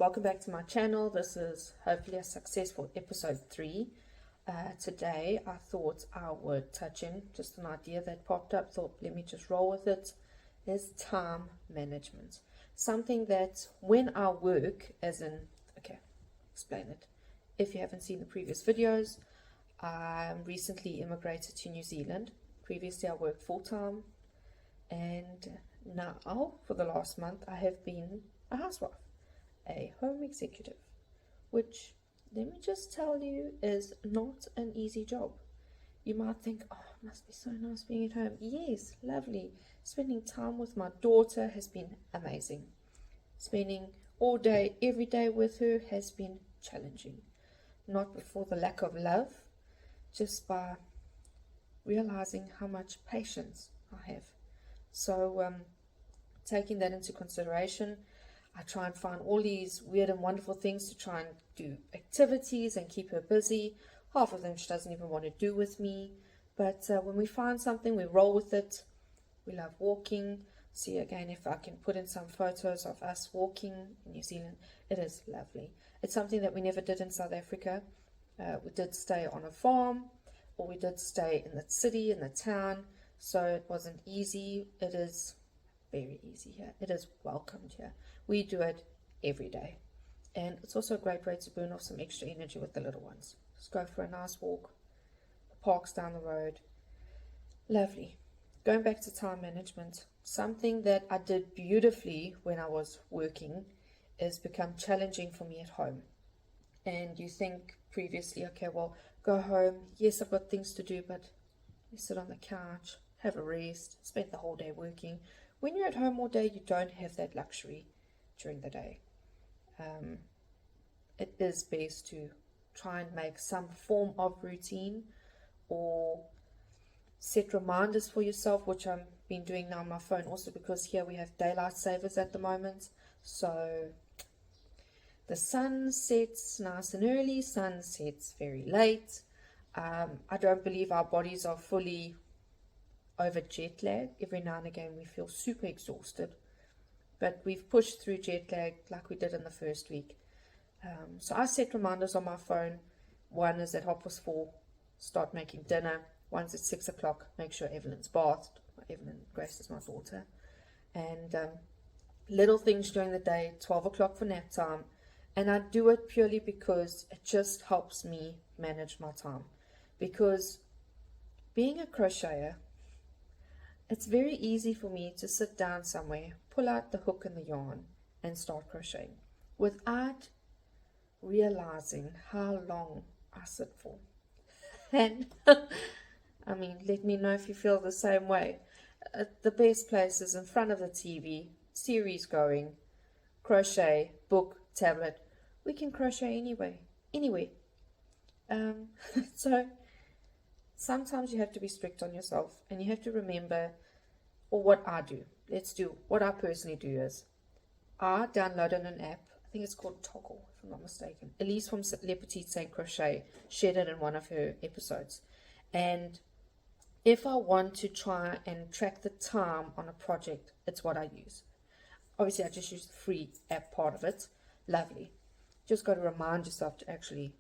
welcome back to my channel. This is hopefully a successful episode 3. Today I thought I would touch in just an idea that popped up, thought let me just roll with it, is time management. Something that when I work, as in, okay, explain it. If you haven't seen the previous videos, I recently immigrated to New Zealand. Previously I worked full-time, and now for the last month I have been a housewife, a home executive, which, let me just tell you, is not an easy job. You might think, oh, it must be so nice being at home. Yes, lovely. Spending time with my daughter has been amazing. Spending all day, every day with her has been challenging. Not for the lack of love, just by realizing how much patience I have. So, taking that into consideration, I try and find all these weird and wonderful things to try and do activities and keep her busy. Half of them she doesn't even want to do with me. But when we find something, we roll with it. We love walking. See, again, if I can put in some photos of us walking in New Zealand, it is lovely. It's something that we never did in South Africa. We did stay on a farm, or we did stay in the city, in the town. So it wasn't easy. It is very easy here. It is welcomed here. We do it every day, and it's also a great way to burn off some extra energy with the little ones. Just go for a nice walk. The park's down the road. Lovely. Going back to time management, something that I did beautifully when I was working is become challenging for me at home. And you think previously, okay, well, go home, yes, I've got things to do, but you sit on the couch, have a rest, spend the whole day working. When you're at home all day, you don't have that luxury during the day. It is best to try and make some form of routine, or set reminders for yourself, which I've been doing now on my phone also, because here we have daylight savers at the moment. So the sun sets nice and early, sun sets very late. I don't believe our bodies are fully over jet lag. Every now and again we feel super exhausted, but we've pushed through jet lag like we did in the first week. So I set reminders on my phone. One is at 4:30, start making dinner. One's at 6 o'clock, make sure Evelyn's bathed. Evelyn, Grace is my daughter. And little things during the day, 12 o'clock for nap time. And I do it purely because it just helps me manage my time. Because being a crocheter, it's very easy for me to sit down somewhere, pull out the hook and the yarn, and start crocheting without realizing how long I sit for. And I mean, let me know if you feel the same way. The best place is in front of the TV, series going, crochet, book, tablet. We can crochet anywhere. So sometimes you have to be strict on yourself, and you have to remember, or what I do. Let's do what I personally do is I downloaded an app. I think it's called Toggl, if I'm not mistaken. Elise from Le Petit Saint Crochet shared it in one of her episodes. And if I want to try and track the time on a project, it's what I use. Obviously, I just use the free app part of it. Lovely. Just got to remind yourself to actually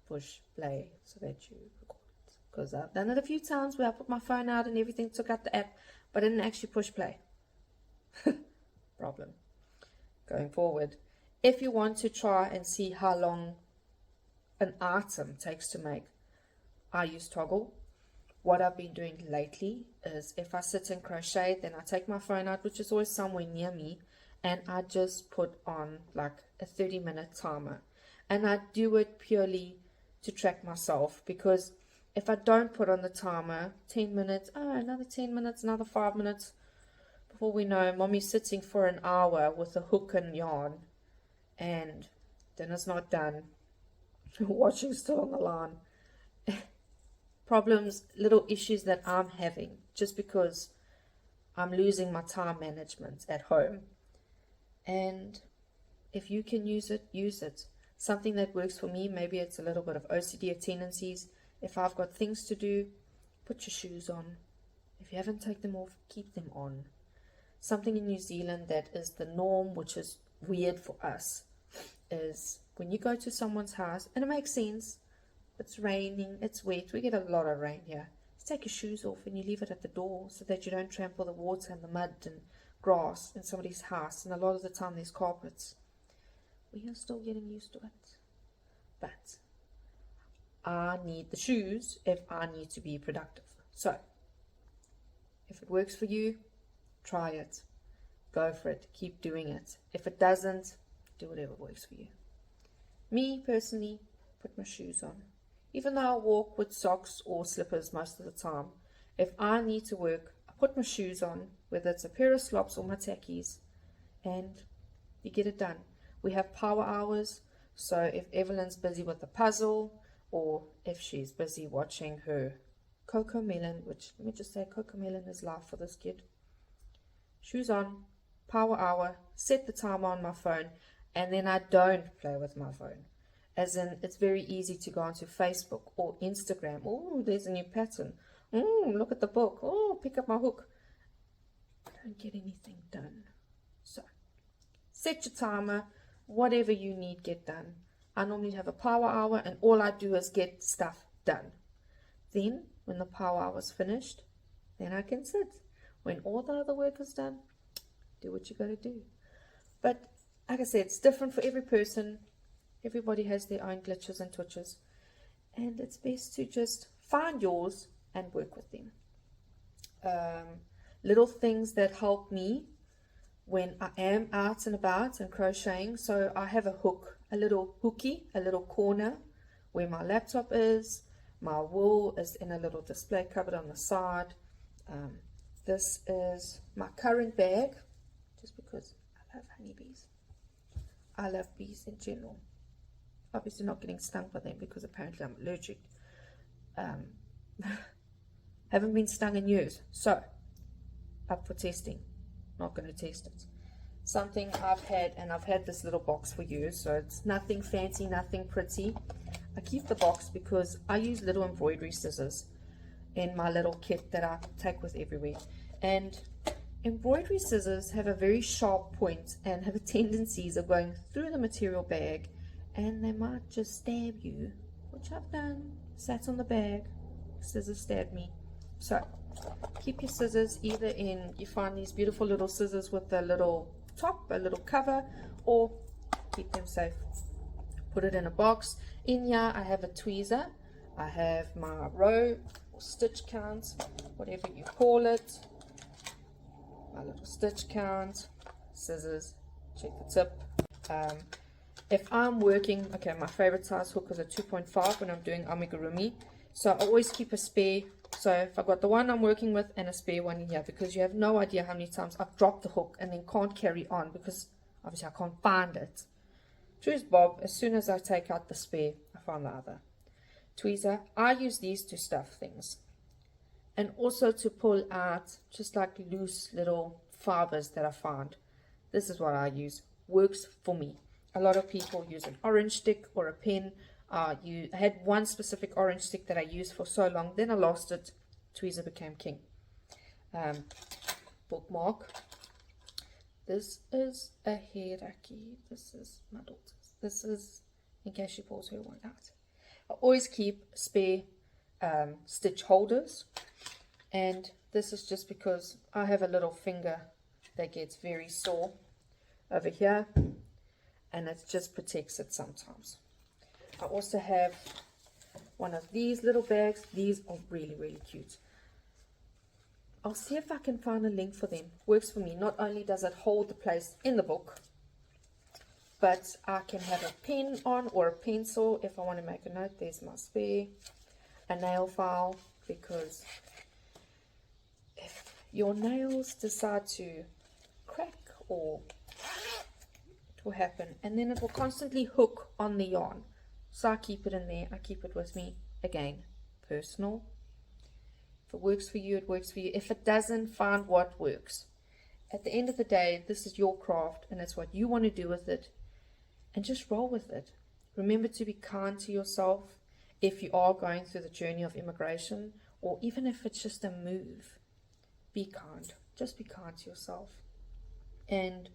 push play so that you record it. Because I've done it a few times where I put my phone out and everything, took out the app, but I didn't actually push play. Problem. Going forward, if you want to try and see how long an item takes to make, I use Toggl. What I've been doing lately is if I sit and crochet, then I take my phone out, which is always somewhere near me, and I just put on like a 30-minute timer. And I do it purely to track myself, because if I don't put on the timer, 10 minutes, another 10 minutes, another 5 minutes, before we know, mommy's sitting for an hour with a hook and yarn, and dinner's not done, washing's still on the line. Problems, little issues that I'm having just because I'm losing my time management at home. And if you can use it, use it. Something that works for me, maybe it's a little bit of OCD or tendencies. If I've got things to do, put your shoes on. If you haven't taken them off, keep them on. Something in New Zealand that is the norm, which is weird for us, is when you go to someone's house, and it makes sense, it's raining, it's wet, we get a lot of rain here. You take your shoes off and you leave it at the door so that you don't trample the water and the mud and grass in somebody's house, and a lot of the time there's carpets. We are still getting used to it. But I need the shoes if I need to be productive. So, if it works for you, try it. Go for it. Keep doing it. If it doesn't, do whatever works for you. Me, personally, put my shoes on. Even though I walk with socks or slippers most of the time, if I need to work, I put my shoes on, whether it's a pair of slops or my tackies, and you get it done. We have power hours, so if Evelyn's busy with a puzzle, or if she's busy watching her Coco Melon, which, let me just say, Coco Melon is life for this kid. Shoes on, power hour, set the timer on my phone, and then I don't play with my phone. As in, it's very easy to go onto Facebook or Instagram. Oh, there's a new pattern. Look at the book. Oh, pick up my hook. I don't get anything done. So, set your timer. Whatever you need, get done. I normally have a power hour, and all I do is get stuff done. Then, when the power hour is finished, then I can sit. When all the other work is done, do what you got to do. But, like I said, it's different for every person. Everybody has their own glitches and twitches. And it's best to just find yours and work with them. Little things that help me when I am out and about and crocheting. So I have a hook, a little hooky, a little corner where my laptop is. My wool is in a little display cupboard on the side. This is my current bag, just because I love honeybees. I love bees in general. Obviously not getting stung by them because apparently I'm allergic. Haven't been stung in years, so up for testing. Not going to test it. Something I've had, and I've had this little box for years, so it's nothing fancy, nothing pretty. I keep the box because I use little embroidery scissors in my little kit that I take with everywhere. And embroidery scissors have a very sharp point and have a tendencies of going through the material bag, and they might just stab you, which I've done. Sat on the bag, scissors stabbed me. So keep your scissors either in, you find these beautiful little scissors with a little top, a little cover, or keep them safe. Put it in a box. In here I have a tweezer, I have my row or stitch count, whatever you call it, my little stitch count, scissors, check the tip. If I'm working, okay, my favorite size hook is a 2.5 when I'm doing amigurumi, so I always keep a spare. So if I've got the one I'm working with and a spare one in here, because you have no idea how many times I've dropped the hook and then can't carry on because obviously I can't find it. True's Bob, as soon as I take out the spare, I find the other. Tweezer, I use these to stuff things. And also to pull out just like loose little fibers that I find. This is what I use. Works for me. A lot of people use an orange stick or a pen. I had one specific orange stick that I used for so long, then I lost it. Tweezer became king. Bookmark. This is a hierarchy. This is my daughter's. This is in case she pulls her one out. I always keep spare stitch holders, and this is just because I have a little finger that gets very sore over here, and it just protects it sometimes. I also have one of these little bags. These are really, really cute. I'll see if I can find a link for them. Works for me. Not only does it hold the place in the book, but I can have a pen on or a pencil if I want to make a note. There's my spare. A nail file, because if your nails decide to crack, or it will happen, and then it will constantly hook on the yarn. So I keep it in there. I keep it with me. Again, personal. If it works for you, it works for you. If it doesn't, find what works. At the end of the day, this is your craft, and it's what you want to do with it. And just roll with it. Remember to be kind to yourself if you are going through the journey of immigration, or even if it's just a move. Be kind. Just be kind to yourself. And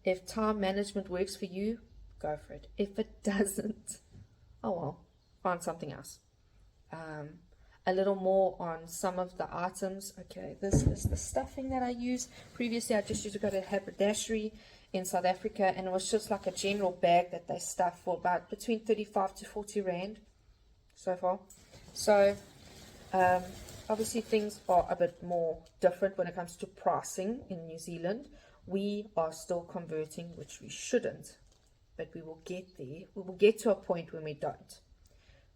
if time management works for you, go for it. If it doesn't, oh well, find something else. A little more on some of the items. Okay, this is the stuffing that I use. Previously, I just used to go to haberdashery in South Africa, and it was just like a general bag that they stuff for about between 35 to 40 rand so far. So obviously things are a bit more different when it comes to pricing in New Zealand. We are still converting, which we shouldn't, but we will get there. We will get to a point when we don't.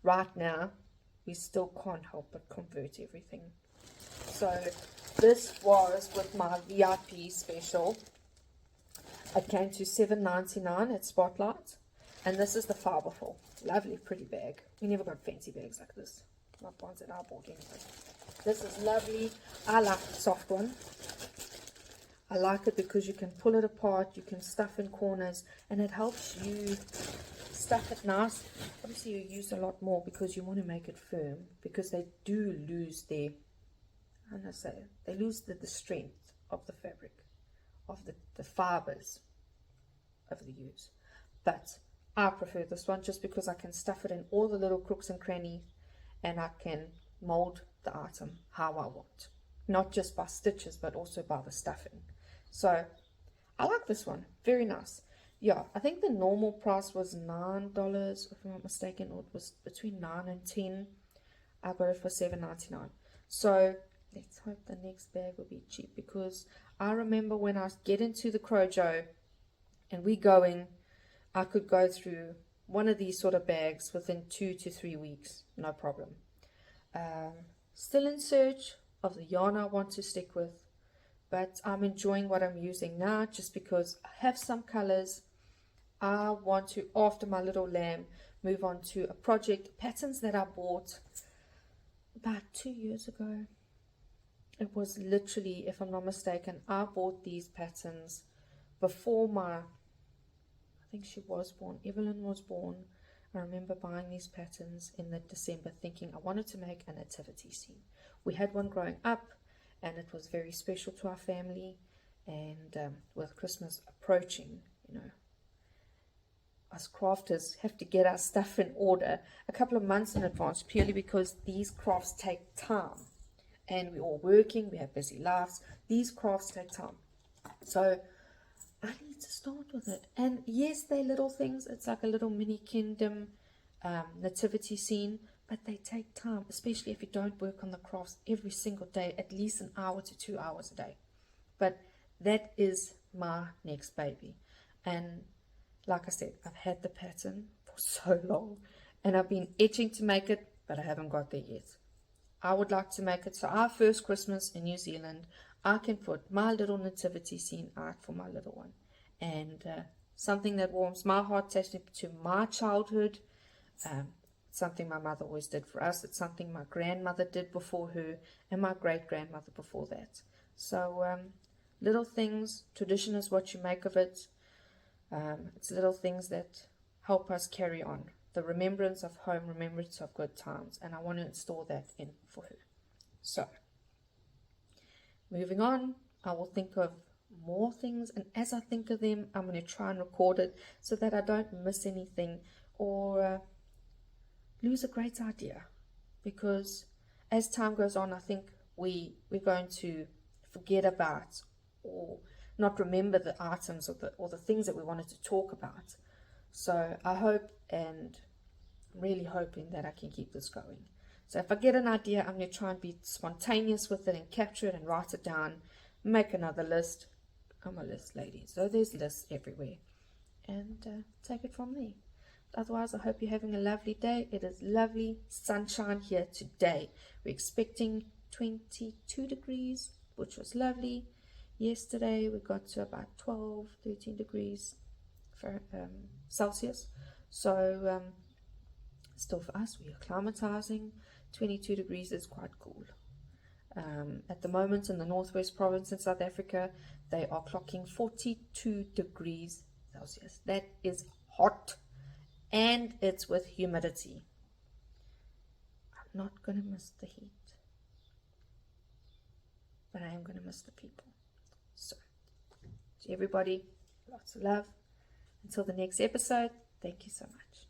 Right now, we still can't help but convert everything. So this was with my VIP special. It came to $7.99 at Spotlight, and this is the fiberful. Lovely, pretty bag. We never got fancy bags like this. Not ones that I bought anyway. This is lovely. I like the soft one. I like it because you can pull it apart, you can stuff in corners, and it helps you stuff it nice. Obviously you use a lot more because you want to make it firm, because they do lose their, they lose the strength of the fabric, of the fibers over the use. But I prefer this one just because I can stuff it in all the little crooks and crannies, and I can mold the item how I want, not just by stitches but also by the stuffing. So I like this one, very nice. Yeah, I think the normal price was $9 if I'm not mistaken, or it was between $9 and $10. I got it for $7.99. So let's hope the next bag will be cheap, because I remember when I get into the Crojo and we going, I could go through one of these sort of bags within 2 to 3 weeks, no problem. Still in search of the yarn I want to stick with, but I'm enjoying what I'm using now just because I have some colors. I want to, after my little lamb, move on to a project patterns that I bought about 2 years ago. It was literally, if I'm not mistaken, I bought these patterns before I think she was born, Evelyn was born. I remember buying these patterns in December, thinking I wanted to make a nativity scene. We had one growing up, and it was very special to our family. And with Christmas approaching, us crafters have to get our stuff in order a couple of months in advance, purely because these crafts take time. And we're all working, we have busy lives. These crafts take time. So I need to start with it. And yes, they're little things. It's like a little mini kingdom nativity scene, but they take time, especially if you don't work on the crafts every single day, at least an hour to 2 hours a day. But that is my next baby. And like I said, I've had the pattern for so long, and I've been itching to make it, but I haven't got there yet. I would like to make it so our first Christmas in New Zealand, I can put my little nativity scene out for my little one. And something that warms my heart, attaching to my childhood. Something my mother always did for us. It's something my grandmother did before her, and my great-grandmother before that. So little things, tradition is what you make of it. It's little things that help us carry on. The remembrance of home, remembrance of good times. And I want to install that in for her. So, moving on, I will think of more things. And as I think of them, I'm going to try and record it so that I don't miss anything or lose a great idea. Because as time goes on, I think we're going to forget about or not remember the items or the things that we wanted to talk about. So I hope, and I'm really hoping that I can keep this going. So if I get an idea, I'm going to try and be spontaneous with it and capture it and write it down, make another list. I'm a list lady, so there's lists everywhere, and take it from there. Otherwise, I hope you're having a lovely day. It is lovely sunshine here today. We're expecting 22 degrees, which was lovely. Yesterday we got to about 12, 13 degrees Celsius. So still for us, we are acclimatizing. 22 degrees is quite cool. At the moment in the Northwest Province in South Africa, they are clocking 42 degrees Celsius. That is hot, and it's with humidity. I'm not going to miss the heat, but I am going to miss the people. So, to everybody, lots of love. Until the next episode, thank you so much.